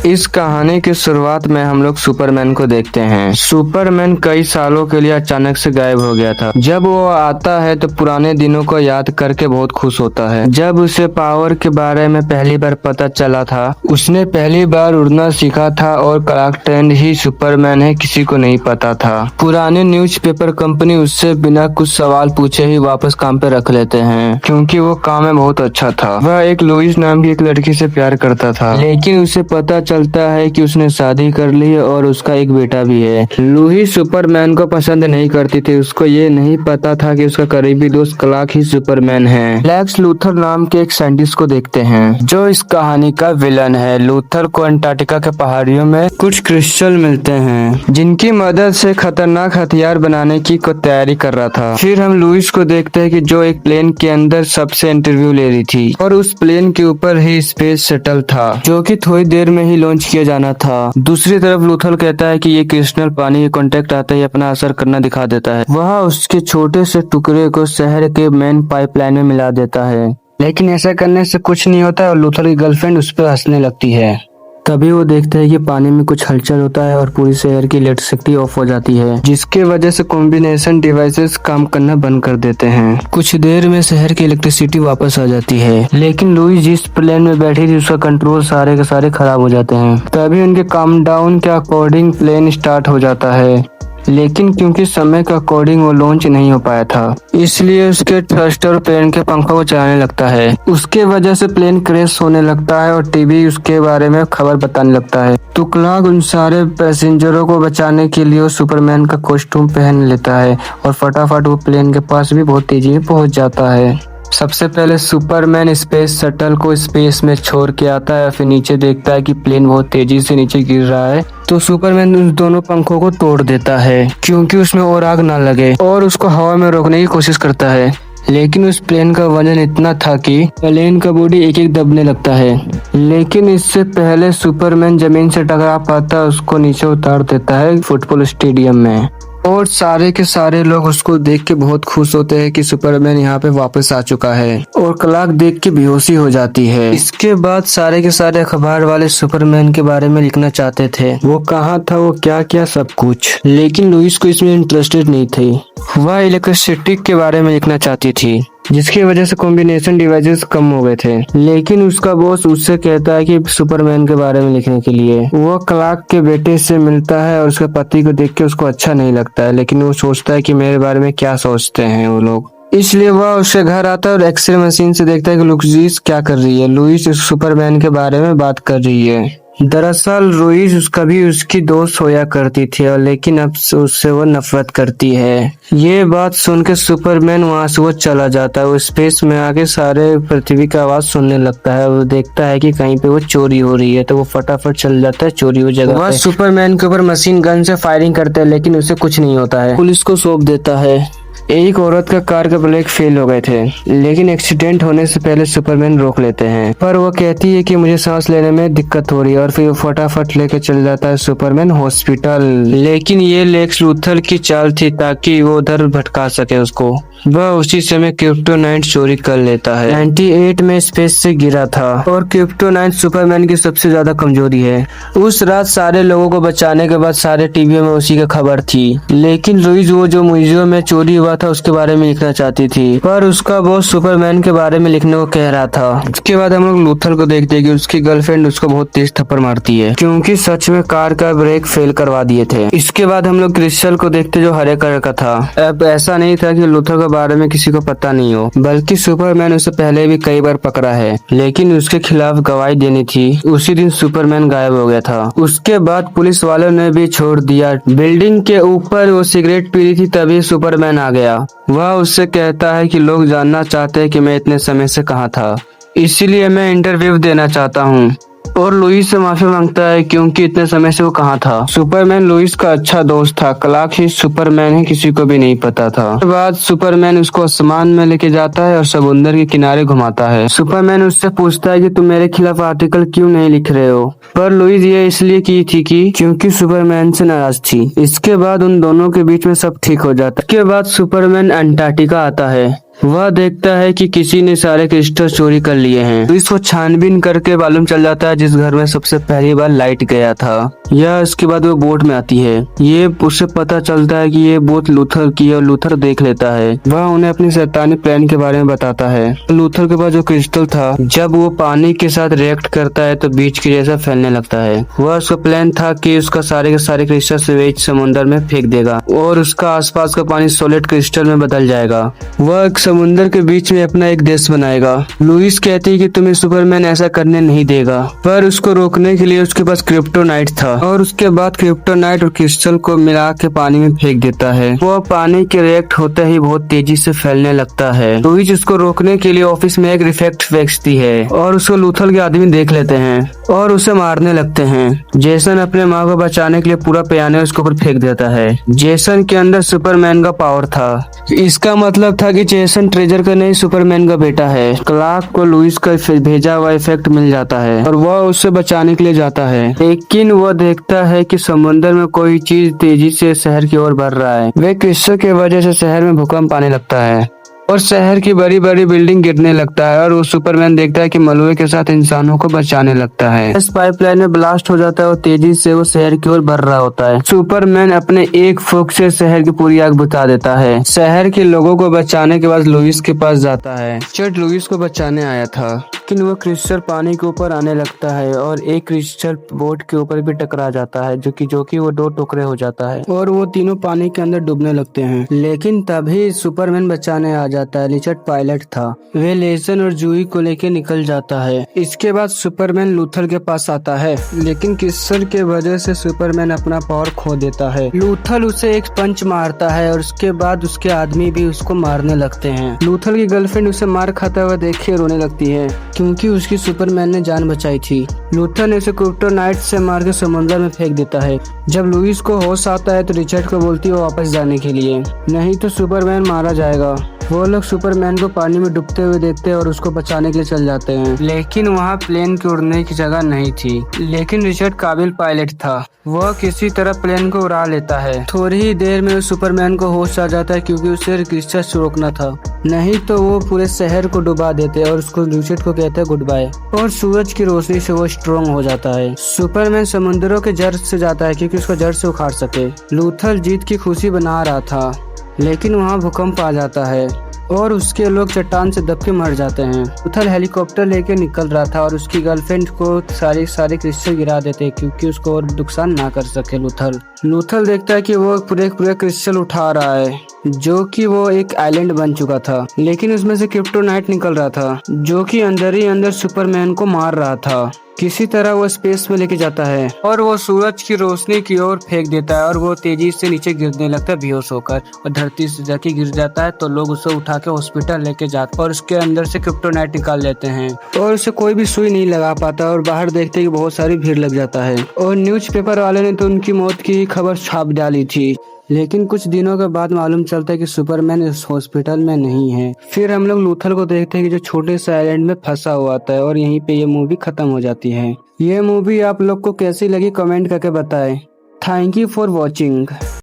इस कहानी की शुरुआत में हम लोग सुपरमैन को देखते हैं। सुपरमैन कई सालों के लिए अचानक से गायब हो गया था। जब वो आता है तो पुराने दिनों को याद करके बहुत खुश होता है। जब उसे पावर के बारे में पहली बार पता चला था, उसने पहली बार उड़ना सीखा था और क्लार्क केंट ही सुपरमैन है, किसी को नहीं पता था। पुराने न्यूज़पेपर कंपनी उससे बिना कुछ सवाल पूछे ही वापस काम पे रख लेते हैं, क्योंकि वो काम में बहुत अच्छा था। वह एक लुइस नाम की एक लड़की से प्यार करता था, लेकिन उसे पता चलता है कि उसने शादी कर ली है और उसका एक बेटा भी है। लुइस सुपरमैन को पसंद नहीं करती थी। उसको ये नहीं पता था कि उसका करीबी दोस्त क्लार्क ही सुपरमैन है। लेक्स लूथर नाम के एक साइंटिस्ट को देखते हैं, जो इस कहानी का विलन है। लूथर को अंटार्कटिका के पहाड़ियों में कुछ क्रिस्टल मिलते हैं, जिनकी मदद से खतरनाक हथियार बनाने की को तैयारी कर रहा था। फिर हम लुइस को देखते हैं कि जो एक प्लेन के अंदर सबसे इंटरव्यू ले रही थी, और उस प्लेन के ऊपर ही स्पेस शटल था, जो कि थोड़ी देर में ही लॉन्च किया जाना था। दूसरी तरफ लूथर कहता है कि ये क्रिस्टल पानी के कांटेक्ट आते ही अपना असर करना दिखा देता है। वह उसके छोटे से टुकड़े को शहर के मेन पाइपलाइन में मिला देता है, लेकिन ऐसा करने से कुछ नहीं होता है और लूथर की गर्लफ्रेंड उस पर हंसने लगती है। तभी वो देखता है कि पानी में कुछ हलचल होता है और पूरी शहर की इलेक्ट्रिसिटी ऑफ हो जाती है, जिसके वजह से कॉम्बिनेशन डिवाइसेस काम करना बंद कर देते हैं। कुछ देर में शहर की इलेक्ट्रिसिटी वापस आ जाती है, लेकिन लुइस जिस प्लेन में बैठी थी उसका कंट्रोल सारे के सारे खराब हो जाते हैं। तभी उनके काम डाउन के अकॉर्डिंग प्लेन स्टार्ट हो जाता है, लेकिन क्योंकि समय के अकॉर्डिंग वो लॉन्च नहीं हो पाया था, इसलिए उसके थ्रस्टर प्लेन के पंखों को चलाने लगता है। उसके वजह से प्लेन क्रैश होने लगता है और टीवी उसके बारे में खबर बताने लगता है। तो क्लार्क उन सारे पैसेंजरों को बचाने के लिए वो सुपरमैन का कॉस्ट्यूम पहन लेता है और फटाफट वो प्लेन के पास भी बहुत तेजी में पहुंच जाता है। सबसे पहले सुपरमैन स्पेस शटल को स्पेस में छोड़ के आता है, फिर नीचे देखता है कि प्लेन बहुत तेजी से नीचे गिर रहा है। तो सुपरमैन उन दोनों पंखों को तोड़ देता है, क्योंकि उसमें और आग ना लगे, और उसको हवा में रोकने की कोशिश करता है। लेकिन उस प्लेन का वजन इतना था कि प्लेन का बॉडी एक एक दबने लगता है। लेकिन इससे पहले सुपरमैन जमीन से टकरा पाता, उसको नीचे उतार देता है फुटबॉल स्टेडियम में। और सारे के सारे लोग उसको देख के बहुत खुश होते हैं कि सुपरमैन यहाँ पे वापस आ चुका है, और क्लार्क देख के बेहोशी हो जाती है। इसके बाद सारे के सारे अखबार वाले सुपरमैन के बारे में लिखना चाहते थे, वो कहाँ था, वो क्या क्या सब कुछ। लेकिन लुइस को इसमें इंटरेस्टेड नहीं थी। वह इलेक्ट्रिसिटी के बारे में लिखना चाहती थी, जिसकी वजह से कॉम्बिनेशन डिवाइसेस कम हो गए थे। लेकिन उसका बॉस उससे कहता है कि सुपरमैन के बारे में लिखने के लिए। वो क्लार्क के बेटे से मिलता है और उसके पति को देख के उसको अच्छा नहीं लगता है, लेकिन वो सोचता है कि मेरे बारे में क्या सोचते हैं वो लोग। इसलिए वह उसके घर आता है और एक्सरे मशीन से देखता है कि लुइस क्या कर रही है। लुइस सुपरमैन के बारे में बात कर रही है। दरअसल लुइस कभी उसकी दोस्त होया करती थी, और लेकिन अब उससे वो नफरत करती है। ये बात सुन के सुपरमैन वहाँ से वो चला जाता है। वो स्पेस में आके सारे पृथ्वी का आवाज सुनने लगता है। वो देखता है कि कहीं पे वो चोरी हो रही है, तो वो फटाफट चल जाता है चोरी हो जगह। वह सुपरमैन के ऊपर मशीन गन से फायरिंग करता है, लेकिन उसे कुछ नहीं होता है। पुलिस को सौंप देता है। एक औरत का कार का ब्रेक फेल हो गए थे, लेकिन एक्सीडेंट होने से पहले सुपरमैन रोक लेते हैं, पर वो कहती है कि मुझे सांस लेने में दिक्कत हो रही है, और फिर वो फटाफट लेके चल जाता है सुपरमैन हॉस्पिटल। लेकिन ये लेक्स लूथर की चाल थी ताकि वो उधर भटका सके उसको। वह उसी समय क्रिप्टोनाइट चोरी कर लेता है। 98 में स्पेस से गिरा था, और क्रिप्टोनाइट सुपरमैन की सबसे ज्यादा कमजोरी है। उस रात सारे लोगों को बचाने के बाद सारे टीवी में उसी की खबर थी, लेकिन लुइस वो जो म्यूजियम में चोरी हुआ था उसके बारे में लिखना चाहती थी, पर उसका बॉस सुपरमैन के बारे में लिखने को कह रहा था। उसके बाद हम लोग लूथर को देखते हैं कि उसकी गर्लफ्रेंड उसको बहुत तेज थप्पड़ मारती है, क्योंकि सच में कार का ब्रेक फेल करवा दिए थे। इसके बाद हम लोग क्रिस्टल को देखते जो हरे कलर का था। अब ऐसा नहीं था कि लूथर के बारे में किसी को पता नहीं हो, बल्कि सुपरमैन उसे पहले भी कई बार पकड़ा है, लेकिन उसके खिलाफ गवाही देनी थी। उसी दिन सुपरमैन गायब हो गया था। उसके बाद पुलिस वालों ने भी छोड़ दिया। बिल्डिंग के ऊपर वो सिगरेट पी रही थी, तभी सुपरमैन आ गया। वह उससे कहता है कि लोग जानना चाहते हैं कि मैं इतने समय से कहाँ था, इसीलिए मैं इंटरव्यू देना चाहता हूँ। और लुइस से माफी मांगता है क्योंकि इतने समय से वो कहाँ था। सुपरमैन लुइस का अच्छा दोस्त था। क्लार्क ही सुपरमैन है, किसी को भी नहीं पता था। उसके बाद सुपरमैन उसको आसमान में लेके जाता है और समुद्र के किनारे घुमाता है। सुपरमैन उससे पूछता है कि तुम मेरे खिलाफ आर्टिकल क्यों नहीं लिख रहे हो, पर लुइस ये इसलिए की थी कि क्योंकि सुपरमैन से नाराज थी। इसके बाद उन दोनों के बीच में सब ठीक हो जाता है। इसके बाद सुपरमैन अंटार्कटिका आता है। वह देखता है कि किसी ने सारे क्रिस्टल चोरी कर लिए हैं। लुइस को छानबीन करके मालूम चल जाता है जिस घर में सबसे पहली बार लाइट गया था। यह इसके बाद वो बोट में आती है। ये उसे पता चलता है कि ये बोट लूथर की है और लूथर देख लेता है। वह उन्हें अपनी शैतानी प्लान के बारे में बताता है। लूथर के पास जो क्रिस्टल था, जब वो पानी के साथ रिएक्ट करता है तो बीच के जैसा फैलने लगता है। वह उसका प्लान था कि उसका सारे के सारे क्रिस्टल सीवेज समुद्र में फेंक देगा और उसका आसपास का पानी सॉलिड क्रिस्टल में बदल जाएगा। वह एक समुद्र के बीच में अपना एक देश बनाएगा। लुइस कहती है कि तुम्हें सुपरमैन ऐसा करने नहीं देगा, पर उसको रोकने के लिए उसके पास क्रिप्टोनाइट था और उसके बाद क्रिप्टोनाइट और क्रिस्टल को मिला के पानी में फेंक देता है। वह पानी के रिएक्ट होते ही बहुत तेजी से फैलने लगता है। लुइस उसको रोकने के लिए ऑफिस में एक रिफ्लेक्ट फेंकती है और उसको लूथर के आदमी देख लेते हैं और उसे मारने लगते हैं। जेसन अपने माँ को बचाने के लिए पूरा पियानो उसके ऊपर फेंक देता है। जेसन के अंदर सुपरमैन का पावर था। इसका मतलब था कि जेसन ट्रेजर का नहीं सुपरमैन का बेटा है। क्लार्क को लुइस का भेजा हुआ इफेक्ट मिल जाता है और वह उसे बचाने के लिए जाता है, लेकिन वह देखता है कि समुद्र में कोई चीज तेजी से शहर की ओर बढ़ रहा है। वे क्रिस्टल की वजह से शहर में भूकंप आने लगता है और शहर की बड़ी बड़ी बिल्डिंग गिरने लगता है और वो सुपरमैन देखता है कि मलबे के साथ इंसानों को बचाने लगता है। इस पाइपलाइन में ब्लास्ट हो जाता है और तेजी से वो शहर की ओर बढ़ रहा होता है। सुपरमैन अपने एक फूंक से शहर की पूरी आग बुझा देता है। शहर के लोगों को बचाने के बाद लुइस के पास जाता है। रिचर्ड लुइस को बचाने आया था, लेकिन वो क्रिस्टल पानी के ऊपर आने लगता है और एक क्रिस्टल बोट के ऊपर भी टकरा जाता है, जो कि वो दो टुकड़े हो जाता है और वो तीनों पानी के अंदर डूबने लगते हैं। लेकिन तभी सुपरमैन बचाने आ जाता है। रिचर्ड पायलट था। वे लेसन और जूही को लेके निकल जाता है। इसके बाद सुपरमैन लूथर के पास आता है, लेकिन क्रिस्टल के वजह से सुपरमैन अपना पावर खो देता है। लूथर उसे एक पंच मारता है और उसके बाद उसके आदमी भी उसको मारने लगते हैं। लूथर की गर्लफ्रेंड उसे मार खाता हुआ देख के रोने लगती है, क्योंकि उसकी सुपरमैन ने जान बचाई थी। लूथर ने उसे क्रिप्टोनाइट से मार के समुद्र में फेंक देता है। जब लुइस को होश आता है तो रिचर्ड को बोलती है वापस जाने के लिए, नहीं तो सुपरमैन मारा जाएगा। वो लोग सुपरमैन को पानी में डूबते हुए देखते हैं और उसको बचाने के लिए चल जाते हैं, लेकिन वहाँ प्लेन के उड़ने की जगह नहीं थी। लेकिन रिचर्ड काबिल पायलट था। वह किसी तरह प्लेन को उड़ा लेता है। थोड़ी ही देर में सुपरमैन को होश आ जाता है, क्योंकि उसे क्रिस्टल से रोकना था, नहीं तो वो पूरे शहर को डुबा देते और उसको रिचर्ड को कहते हैं गुड बाय। और सूरज की रोशनी से वो स्ट्रॉन्ग हो जाता है। सुपरमैन समुद्रों के जड़ से जाता है क्योंकि उसको जड़ से उखाड़ सके। लूथर जीत की खुशी बना रहा था, लेकिन वहाँ भूकंप आ जाता है और उसके लोग चट्टान से दब के मर जाते हैं। लूथर हेलीकॉप्टर लेके निकल रहा था और उसकी गर्लफ्रेंड को सारे क्रिस्टल गिरा देते हैं, क्योंकि उसको और नुकसान ना कर सके। लूथर देखता है कि वो पूरे क्रिस्टल उठा रहा है, जो कि वो एक आइलैंड बन चुका था, लेकिन उसमें से क्रिप्टोनाइट निकल रहा था, जो कि अंदर ही अंदर सुपरमैन को मार रहा था। किसी तरह वो स्पेस में लेके जाता है और वो सूरज की रोशनी की ओर फेंक देता है और वो तेजी से नीचे गिरने लगता है बेहोश होकर, और धरती से जाके गिर जाता है। तो लोग उसे उठा के हॉस्पिटल लेके जाते और उसके अंदर से क्रिप्टोनाइट निकाल लेते हैं और उसे कोई भी सुई नहीं लगा पाता और बाहर देखते कि बहुत सारी भीड़ लग जाता है। और न्यूज़पेपर वाले ने तो उनकी मौत की खबर छाप डाली थी, लेकिन कुछ दिनों के बाद मालूम चलता है कि सुपरमैन इस हॉस्पिटल में नहीं है। फिर हम लोग लूथर को देखते हैं कि जो छोटे से आइलैंड में फंसा हुआ था, और यहीं पे ये मूवी खत्म हो जाती है। ये मूवी आप लोग को कैसी लगी कमेंट करके बताएं। Thank you for watching.